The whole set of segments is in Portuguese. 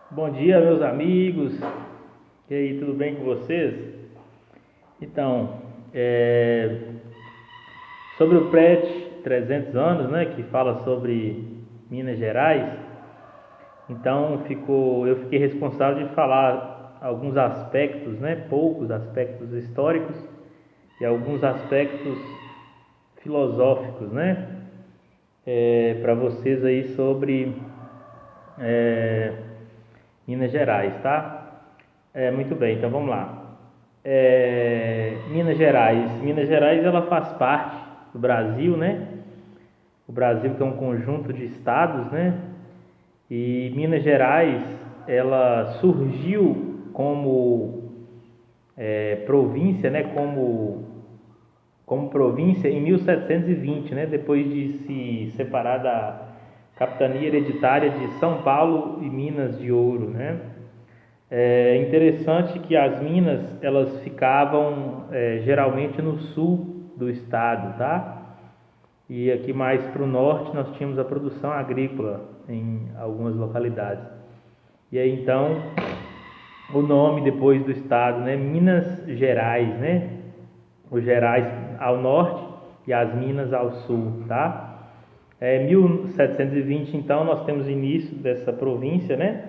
Bom dia, meus amigos. E aí, tudo bem com vocês? Então, sobre o PRET 300 anos, né, que fala sobre Minas Gerais, então eu fiquei responsável de falar alguns aspectos, né, poucos aspectos históricos e alguns aspectos filosóficos, né, para vocês aí sobre é, Minas Gerais, tá? Muito bem, então vamos lá. Minas Gerais ela faz parte do Brasil, né? O Brasil que é um conjunto de estados, né? E Minas Gerais ela surgiu como província, né? Como província em 1720, né? Depois de se separar da capitania hereditária de São Paulo e Minas de Ouro, né? É interessante que as minas elas ficavam geralmente no sul do estado, tá? E aqui mais para o norte nós tínhamos a produção agrícola em algumas localidades. E aí então o nome depois do estado, né? Minas Gerais, né? Os Gerais ao norte e as Minas ao sul, tá? 1720 então nós temos início dessa província, né?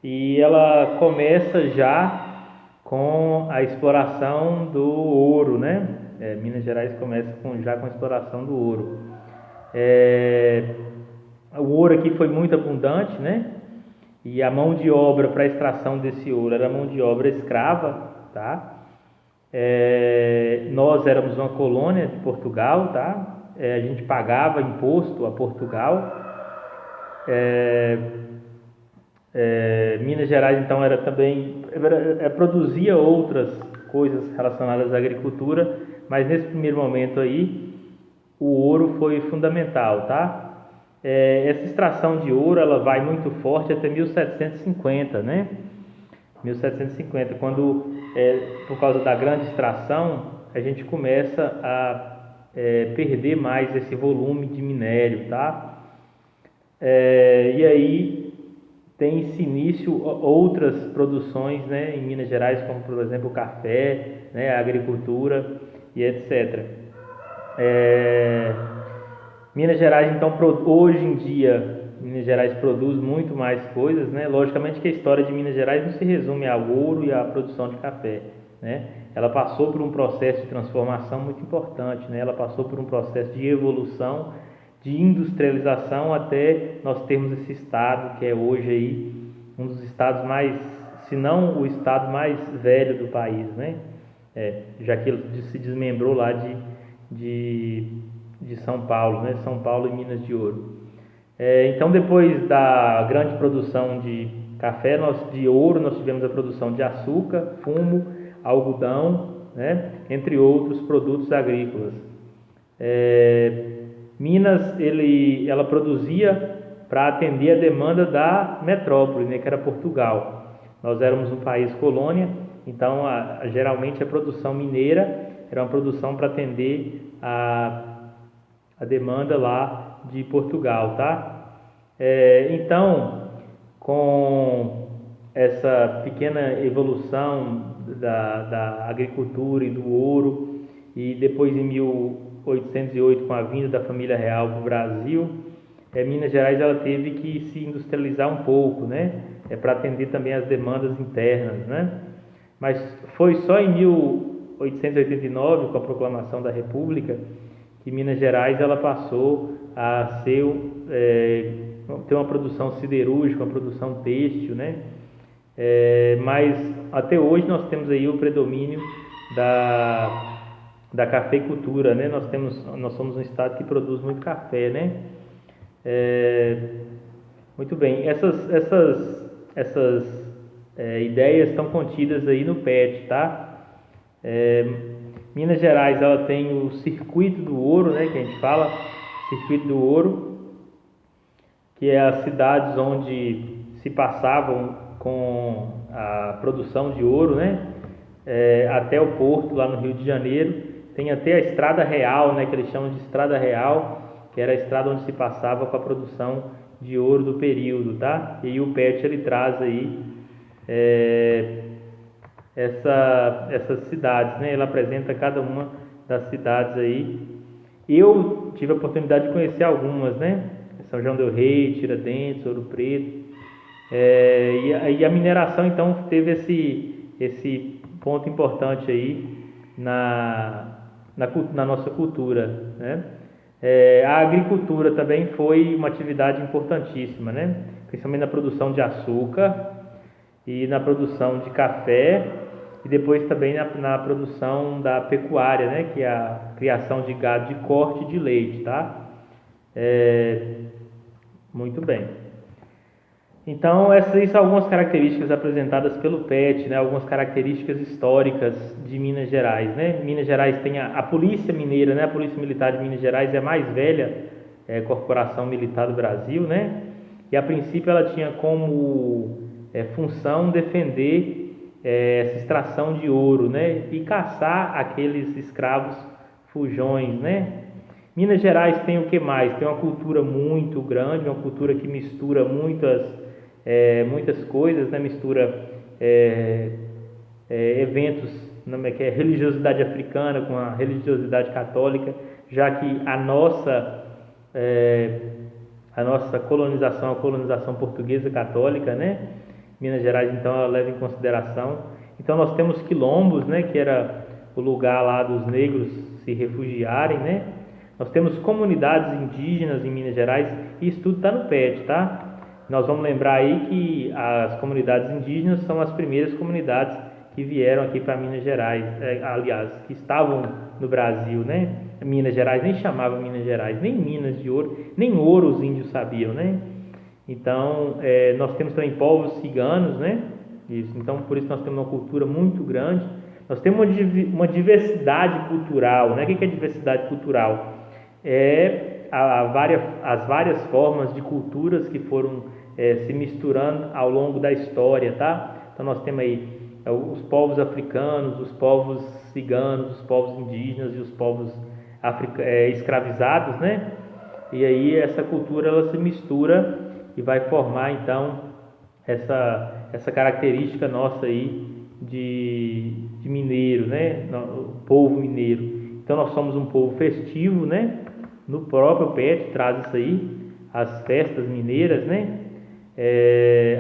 E ela começa já com a exploração do ouro, né? Minas Gerais começa já com a exploração do ouro. O ouro aqui foi muito abundante, né? E a mão de obra para a extração desse ouro era mão de obra escrava, tá? Nós éramos uma colônia de Portugal, tá? A gente pagava imposto a Portugal. Minas Gerais então produzia outras coisas relacionadas à agricultura, mas nesse primeiro momento aí o ouro foi fundamental, tá? Essa extração de ouro ela vai muito forte até 1750, né? 1750, quando por causa da grande extração a gente começa a perder mais esse volume de minério, tá? E aí tem-se início outras produções, né, em Minas Gerais, como por exemplo o café, né, a agricultura e etc. Minas Gerais, então, hoje em dia, Minas Gerais produz muito mais coisas, né? Logicamente que a história de Minas Gerais não se resume ao ouro e à produção de café, né? Ela passou por um processo de transformação muito importante, né? Ela passou por um processo de evolução, de industrialização, até nós termos esse estado que é hoje aí um dos estados mais, se não o estado mais velho do país, né? Já que ele se desmembrou lá de, de São Paulo, né? São Paulo e Minas de Ouro. Então, depois da grande produção de café, de ouro, nós tivemos a produção de açúcar, fumo, algodão, né? Entre outros produtos agrícolas. Minas, ela produzia para atender a demanda da metrópole, né? Que era Portugal. Nós éramos um país colônia, então geralmente a produção mineira era uma produção para atender a demanda lá de Portugal, tá? Então, com essa pequena evolução da agricultura e do ouro, e depois em 1808 com a vinda da família real para o Brasil, Minas Gerais ela teve que se industrializar um pouco, né? Para atender também as demandas internas, né? Mas foi só em 1889, com a proclamação da República, que Minas Gerais ela passou a ter uma produção siderúrgica, uma produção têxtil, né? Mas até hoje nós temos aí o predomínio da cafeicultura, né? Nós somos um estado que produz muito café, né? Muito bem, essas ideias estão contidas aí no PET, tá? Minas Gerais ela tem o circuito do ouro, né? Que a gente fala, circuito do ouro, que é as cidades onde se passavam com a produção de ouro, né? Até o porto lá no Rio de Janeiro. Tem até a Estrada Real, né? Que eles chamam de Estrada Real, que era a estrada onde se passava com a produção de ouro do período, tá? E aí o PET ele traz aí essas cidades, né? Ele apresenta cada uma das cidades aí. Eu tive a oportunidade de conhecer algumas, né? São João del Rei, Tiradentes, Ouro Preto. E a mineração então teve esse ponto importante aí na nossa cultura, né? A agricultura também foi uma atividade importantíssima, né? Principalmente na produção de açúcar e na produção de café e depois também na produção da pecuária, né? Que é a criação de gado de corte e de leite, tá? Muito bem. Então, essas aí são algumas características apresentadas pelo PET, né? Algumas características históricas de Minas Gerais, né? Minas Gerais tem a Polícia Mineira, né? A Polícia Militar de Minas Gerais é a mais velha corporação militar do Brasil, né? E a princípio ela tinha como função defender essa extração de ouro, né? E caçar aqueles escravos fujões, né? Minas Gerais tem o que mais? Tem uma cultura muito grande, uma cultura que mistura muitas coisas, né? Mistura eventos, que é religiosidade africana com a religiosidade católica, já que a nossa colonização é a colonização portuguesa católica, né? Minas Gerais, então, ela leva em consideração. Então, nós temos quilombos, né? Que era o lugar lá dos negros se refugiarem, né? Nós temos comunidades indígenas em Minas Gerais e isso tudo está no PET, tá? Nós vamos lembrar aí que as comunidades indígenas são as primeiras comunidades que vieram aqui para Minas Gerais, aliás, que estavam no Brasil, né? Minas Gerais nem chamava Minas Gerais, nem Minas de Ouro, nem ouro os índios sabiam, né? Então, nós temos também povos ciganos, né? Isso, então, por isso nós temos uma cultura muito grande. Nós temos uma diversidade cultural, né? O que é diversidade cultural? As várias formas de culturas que foram se misturando ao longo da história, tá? Então nós temos aí os povos africanos, os povos ciganos, os povos indígenas e os povos escravizados, né? E aí essa cultura ela se mistura e vai formar então essa característica nossa aí de mineiro, né? O povo mineiro. Então nós somos um povo festivo, né? No próprio PET traz isso aí, as festas mineiras, né?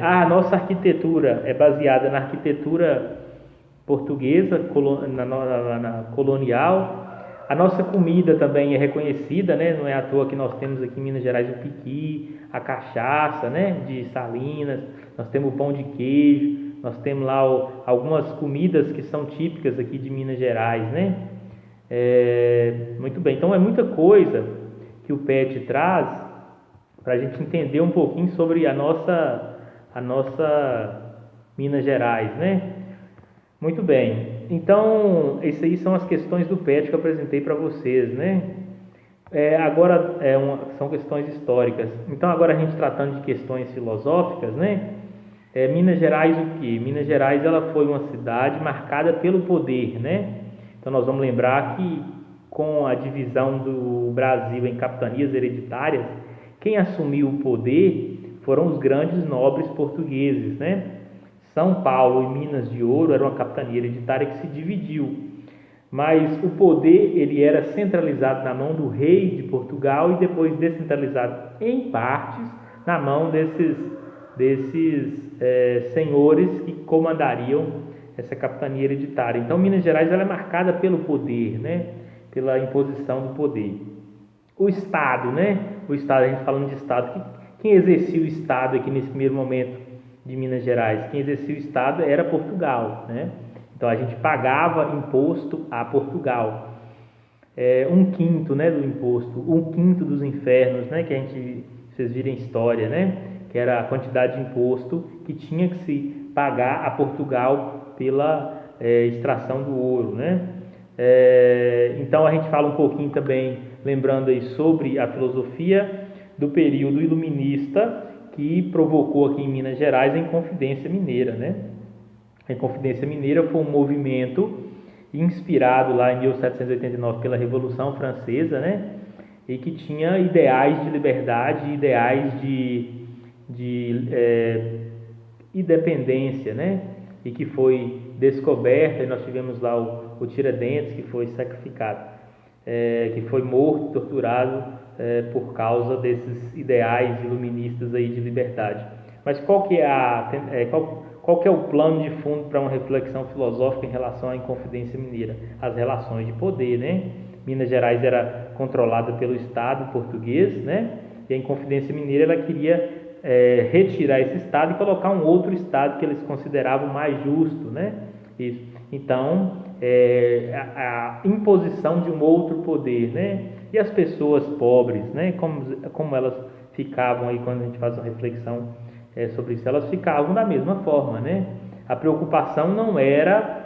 A nossa arquitetura é baseada na arquitetura portuguesa, na colonial. A nossa comida também é reconhecida, né? Não é à toa que nós temos aqui em Minas Gerais o piqui, a cachaça, né? De Salinas, nós temos o pão de queijo, nós temos lá algumas comidas que são típicas aqui de Minas Gerais, né? Muito bem, então é muita coisa que o PET traz para a gente entender um pouquinho sobre a nossa Minas Gerais, né? Muito bem, então essas aí são as questões do PET que eu apresentei para vocês, né? Agora são questões históricas. Então agora a gente tratando de questões filosóficas, né? Minas Gerais o quê? Minas Gerais ela foi uma cidade marcada pelo poder, né? Então nós vamos lembrar que com a divisão do Brasil em capitanias hereditárias, quem assumiu o poder foram os grandes nobres portugueses, né? São Paulo e Minas de Ouro era uma capitania hereditária que se dividiu, mas o poder ele era centralizado na mão do rei de Portugal e depois descentralizado em partes na mão desses senhores que comandariam essa capitania hereditária. Então Minas Gerais ela é marcada pelo poder, né? Pela imposição do poder. O Estado, né? O Estado, a gente falando de Estado, quem exercia o Estado aqui nesse primeiro momento de Minas Gerais? Quem exercia o Estado era Portugal, né? Então a gente pagava imposto a Portugal. 1/5, né, do imposto, 1/5 dos infernos, né? Que vocês viram a história, né? Que era a quantidade de imposto que tinha que se pagar a Portugal pela extração do ouro, né? Então a gente fala um pouquinho também, lembrando aí sobre a filosofia do período iluminista que provocou aqui em Minas Gerais a Inconfidência Mineira, né? A Inconfidência Mineira foi um movimento inspirado lá em 1789 pela Revolução Francesa, né? e que tinha ideais de liberdade, ideais de independência, né? E que foi descoberta, e nós tivemos lá o Tiradentes, que foi sacrificado, que foi morto, torturado por causa desses ideais iluministas aí de liberdade. Mas qual que é qual que é o plano de fundo para uma reflexão filosófica em relação à Inconfidência Mineira? As relações de poder, né? Minas Gerais era controlada pelo Estado português, né? E a Inconfidência Mineira ela queria retirar esse Estado e colocar um outro Estado que eles consideravam mais justo, né? Isso. Então, a imposição de um outro poder, né? E as pessoas pobres, né? Como elas ficavam aí quando a gente faz uma reflexão sobre isso, elas ficavam da mesma forma, né? A preocupação não era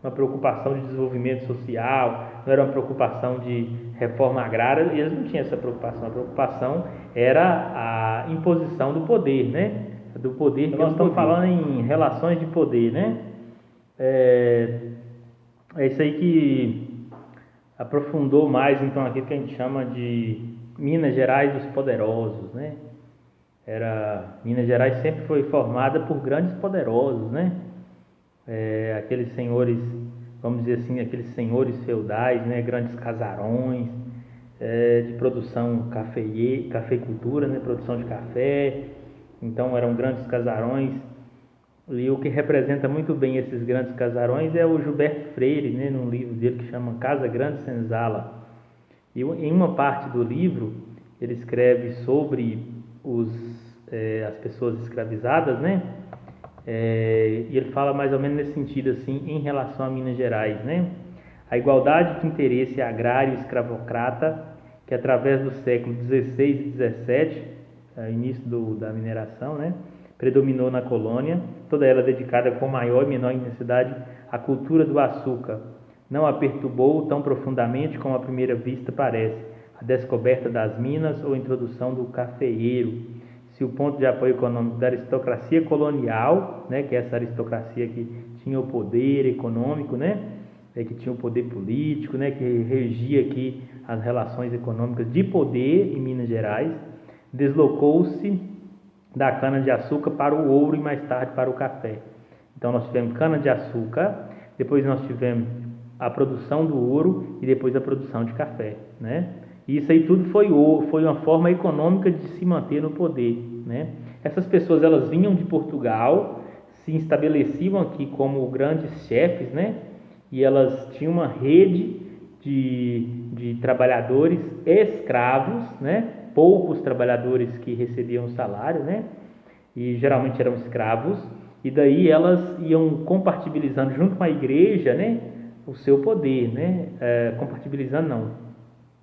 uma preocupação de desenvolvimento social, não era uma preocupação de reforma agrária, eles não tinham essa preocupação. A preocupação era a imposição do poder, né? Do poder, nós estamos falando em relações de poder, né? É isso aí que aprofundou mais, então, aquilo que a gente chama de Minas Gerais dos poderosos, né? Minas Gerais sempre foi formada por grandes poderosos, né? Aqueles senhores, vamos dizer assim, aqueles senhores feudais, né? Grandes casarões de produção cafeicultura, né? Produção de café. Então eram grandes casarões. E o que representa muito bem esses grandes casarões é o Gilberto Freire, né? Num livro dele que chama Casa Grande Senzala. E em uma parte do livro ele escreve sobre as pessoas escravizadas, né? E ele fala mais ou menos nesse sentido assim em relação a Minas Gerais, né? A igualdade de interesse agrário escravocrata que através do século XVI e XVII, início da mineração, né? Predominou na colônia, toda ela dedicada com maior e menor intensidade à cultura do açúcar, não a perturbou tão profundamente como à primeira vista parece a descoberta das minas ou a introdução do cafeeiro. Se o ponto de apoio econômico da aristocracia colonial, né, que é essa aristocracia que tinha o poder econômico, né, que tinha o poder político, né, que regia aqui as relações econômicas de poder em Minas Gerais, deslocou-se da cana-de-açúcar para o ouro e mais tarde para o café. Então nós tivemos cana-de-açúcar, depois nós tivemos a produção do ouro e depois a produção de café, né? E isso aí tudo foi uma forma econômica de se manter no poder, né? Essas pessoas elas vinham de Portugal, se estabeleciam aqui como grandes chefes, né? E elas tinham uma rede de trabalhadores escravos, né? Poucos trabalhadores que recebiam salário, né? E geralmente eram escravos. E daí elas iam compartilhando junto com a igreja, né? O seu poder, né? Compartilhando não,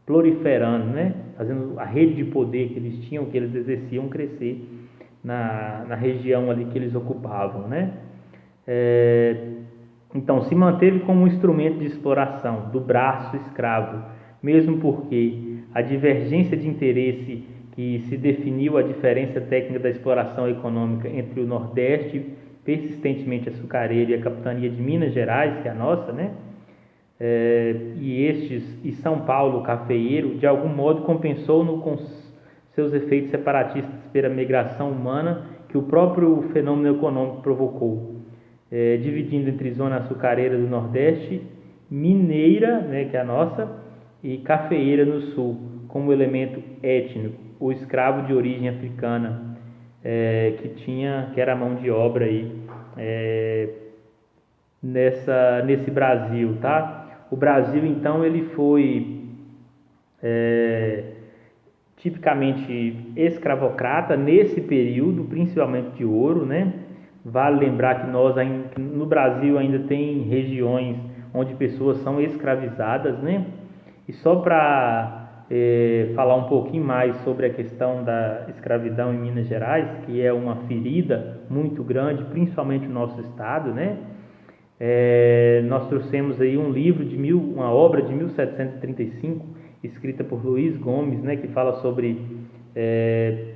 proliferando, né? Fazendo a rede de poder que eles tinham, que eles exerciam crescer na região ali que eles ocupavam, né? Então se manteve como um instrumento de exploração do braço escravo, mesmo porque a divergência de interesse que se definiu a diferença técnica da exploração econômica entre o Nordeste persistentemente açucareiro e a capitania de Minas Gerais, que é a nossa, né? E São Paulo cafeeiro, de algum modo compensou-no com seus efeitos separatistas pela migração humana que o próprio fenômeno econômico provocou, dividindo entre zona açucareira do Nordeste, mineira, né, que é a nossa, e cafeeira no Sul, como elemento étnico, o escravo de origem africana, que era a mão de obra aí, nesse Brasil, tá? O Brasil, então, ele foi tipicamente escravocrata nesse período, principalmente de ouro, né? Vale lembrar que no Brasil ainda tem regiões onde pessoas são escravizadas, né? E só para falar um pouquinho mais sobre a questão da escravidão em Minas Gerais, que é uma ferida muito grande, principalmente no nosso estado, né? Nós trouxemos aí uma obra de 1735, escrita por Luiz Gomes, né, que fala sobre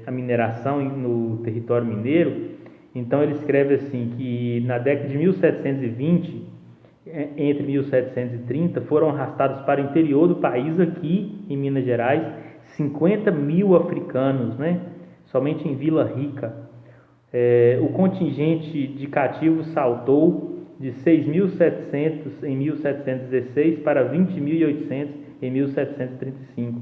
a mineração no território mineiro. Então ele escreve assim, que na década de 1720, entre 1730, foram arrastados para o interior do país, aqui em Minas Gerais, 50 mil africanos, né? Somente em Vila Rica. O contingente de cativos saltou de 6.700 em 1716 para 20.800 em 1735.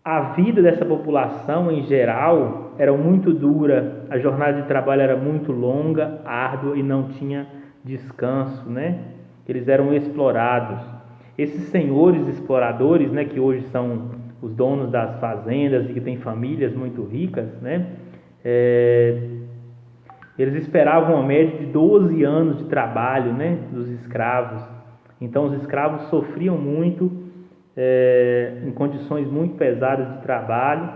A vida dessa população, em geral, era muito dura, a jornada de trabalho era muito longa, árdua e não tinha descanso, né? Eles eram explorados. Esses senhores exploradores, né, que hoje são os donos das fazendas e que têm famílias muito ricas, né? Eles esperavam uma média de 12 anos de trabalho, né, dos escravos. Então os escravos sofriam muito, em condições muito pesadas de trabalho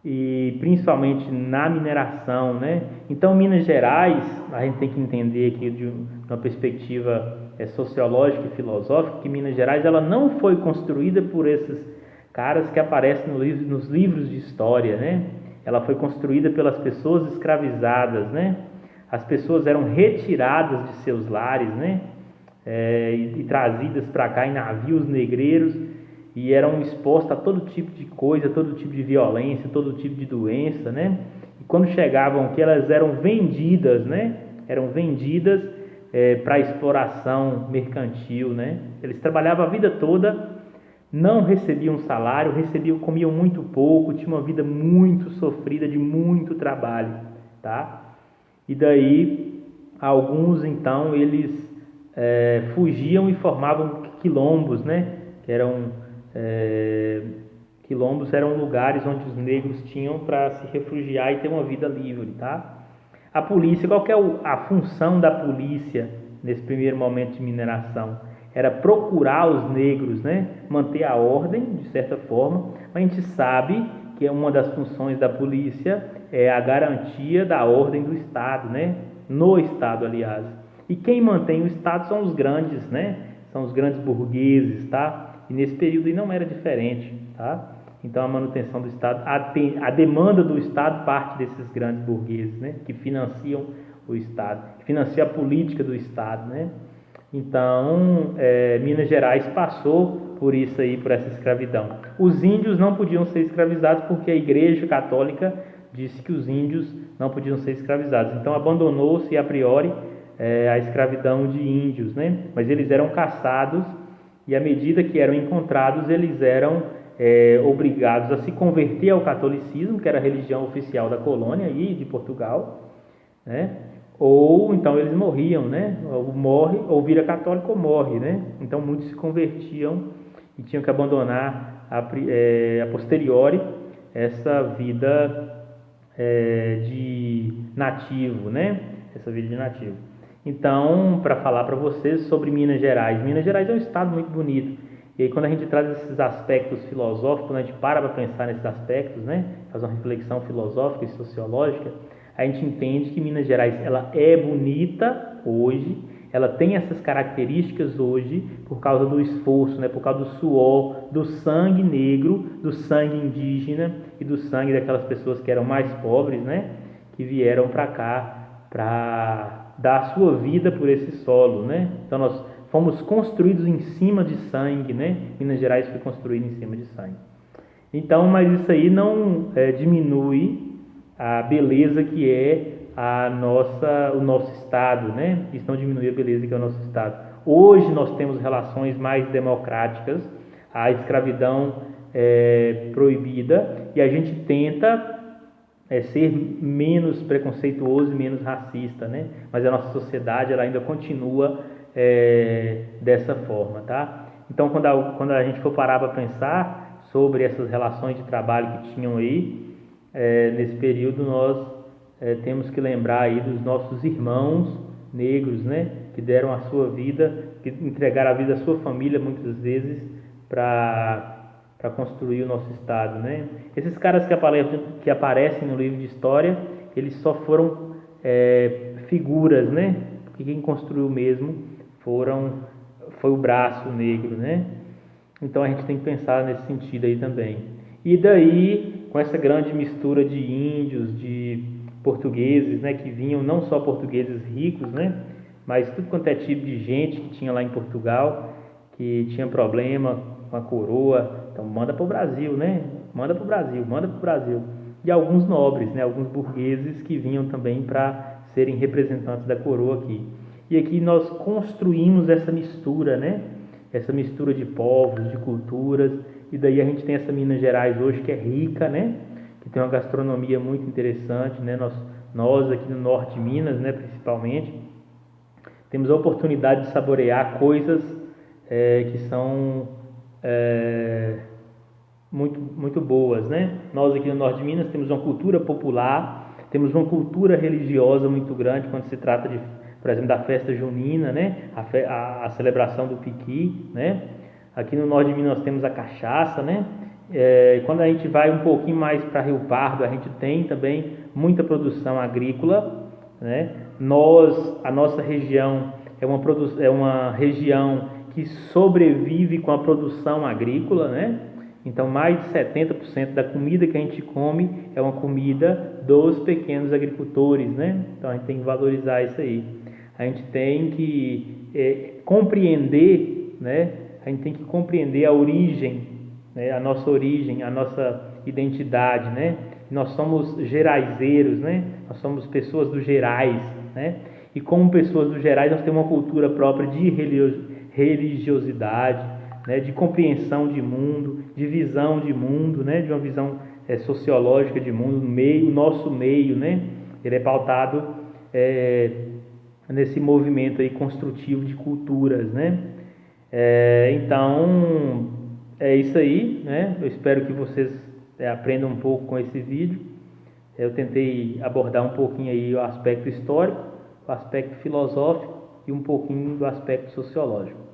e principalmente na mineração, né? Então Minas Gerais, a gente tem que entender aqui de uma perspectiva sociológica e filosófica, que Minas Gerais ela não foi construída por esses caras que aparecem nos livros de história, né? Ela foi construída pelas pessoas escravizadas, né? As pessoas eram retiradas de seus lares, né? E trazidas para cá em navios negreiros e eram expostas a todo tipo de coisa, todo tipo de violência, todo tipo de doença, né? E quando chegavam aqui, elas eram vendidas, né? Eram vendidas para exploração mercantil, né? Eles trabalhavam a vida toda, não recebiam salário, comiam muito pouco, tinham uma vida muito sofrida, de muito trabalho, tá? E daí, alguns então, eles fugiam e formavam quilombos, né? Que eram quilombos eram lugares onde os negros tinham para se refugiar e ter uma vida livre, tá? A polícia, qual que é a função da polícia nesse primeiro momento de mineração? Era procurar os negros, né? Manter a ordem, de certa forma. Mas a gente sabe que uma das funções da polícia é a garantia da ordem do Estado, né? No Estado, aliás. E quem mantém o Estado são os grandes, né? São os grandes burgueses, tá? E nesse período aí não era diferente, tá? Então a manutenção do Estado, a demanda do Estado parte desses grandes burgueses, né? Que financiam o Estado, que financiam a política do Estado, né? Então Minas Gerais passou por isso aí, por essa escravidão. Os índios não podiam ser escravizados porque a Igreja Católica disse que os índios não podiam ser escravizados. Então abandonou-se a priori a escravidão de índios, né? Mas eles eram caçados e à medida que eram encontrados, eles eram obrigados a se converter ao catolicismo, que era a religião oficial da colônia e de Portugal, né? Ou então eles morriam, né? Ou morre, ou vira católico ou morre, né? Então muitos se convertiam e tinham que abandonar a posteriori essa vida de nativo, né? Essa vida de nativo. Então, para falar para vocês sobre Minas Gerais. Minas Gerais é um estado muito bonito. E aí, quando a gente traz esses aspectos filosóficos, quando a gente para pensar nesses aspectos, né? Faz uma reflexão filosófica e sociológica, a gente entende que Minas Gerais ela é bonita hoje, ela tem essas características hoje por causa do esforço, né? Por causa do suor, do sangue negro, do sangue indígena e do sangue daquelas pessoas que eram mais pobres, né? Que vieram para cá para dar a sua vida por esse solo, né? Então nós fomos construídos em cima de sangue, né? Minas Gerais foi construído em cima de sangue. Então, mas isso aí não diminui a beleza que é o nosso estado, né? Isso não diminui a beleza que é o nosso estado. Hoje nós temos relações mais democráticas, a escravidão é proibida e a gente tenta ser menos preconceituoso e menos racista, né? Mas a nossa sociedade ela ainda continua dessa forma, tá? Então, quando a gente for parar para pensar sobre essas relações de trabalho que tinham aí, nesse período nós temos que lembrar aí dos nossos irmãos negros, né? Que deram a sua vida, que entregaram a vida à sua família muitas vezes para construir o nosso estado, né? Esses caras que aparecem no livro de história, eles só foram figuras, né? Porque quem construiu mesmo foi o braço negro, né? Então a gente tem que pensar nesse sentido aí também. E daí, com essa grande mistura de índios, de portugueses, né? Que vinham não só portugueses ricos, né? Mas tudo quanto é tipo de gente que tinha lá em Portugal, que tinha problema com a coroa, Então manda para o Brasil, né? Manda para o Brasil, manda para o Brasil. E alguns nobres, né? Alguns burgueses que vinham também para serem representantes da coroa aqui. E aqui nós construímos essa mistura, né? Essa mistura de povos, de culturas, e daí a gente tem essa Minas Gerais hoje que é rica, né? Que tem uma gastronomia muito interessante, né? Nós aqui no norte de Minas, né? Principalmente, temos a oportunidade de saborear coisas que são muito boas, né? Nós aqui no norte de Minas temos uma cultura popular, temos uma cultura religiosa muito grande quando se trata de, por exemplo, da festa junina, né? A celebração do piqui, né? Aqui no norte de Minas nós temos a cachaça, né? Quando a gente vai um pouquinho mais para Rio Pardo, a gente tem também muita produção agrícola, né? A nossa região é uma região que sobrevive com a produção agrícola, né? Então, mais de 70% da comida que a gente come é uma comida dos pequenos agricultores, né? Então, a gente tem que valorizar isso aí. A gente tem que compreender, né? A gente tem que compreender a origem, né? A nossa origem, a nossa identidade, né? Nós somos geraizeiros, né? Nós somos pessoas dos Gerais, né? E como pessoas dos Gerais, nós temos uma cultura própria de religiosidade, né? De compreensão de mundo, de visão de mundo, né? De uma visão sociológica de mundo, o nosso meio, né? Ele é pautado nesse movimento aí construtivo de culturas, né? Então, é isso aí, né? Eu espero que vocês aprendam um pouco com esse vídeo. Eu tentei abordar um pouquinho aí o aspecto histórico, o aspecto filosófico e um pouquinho do aspecto sociológico.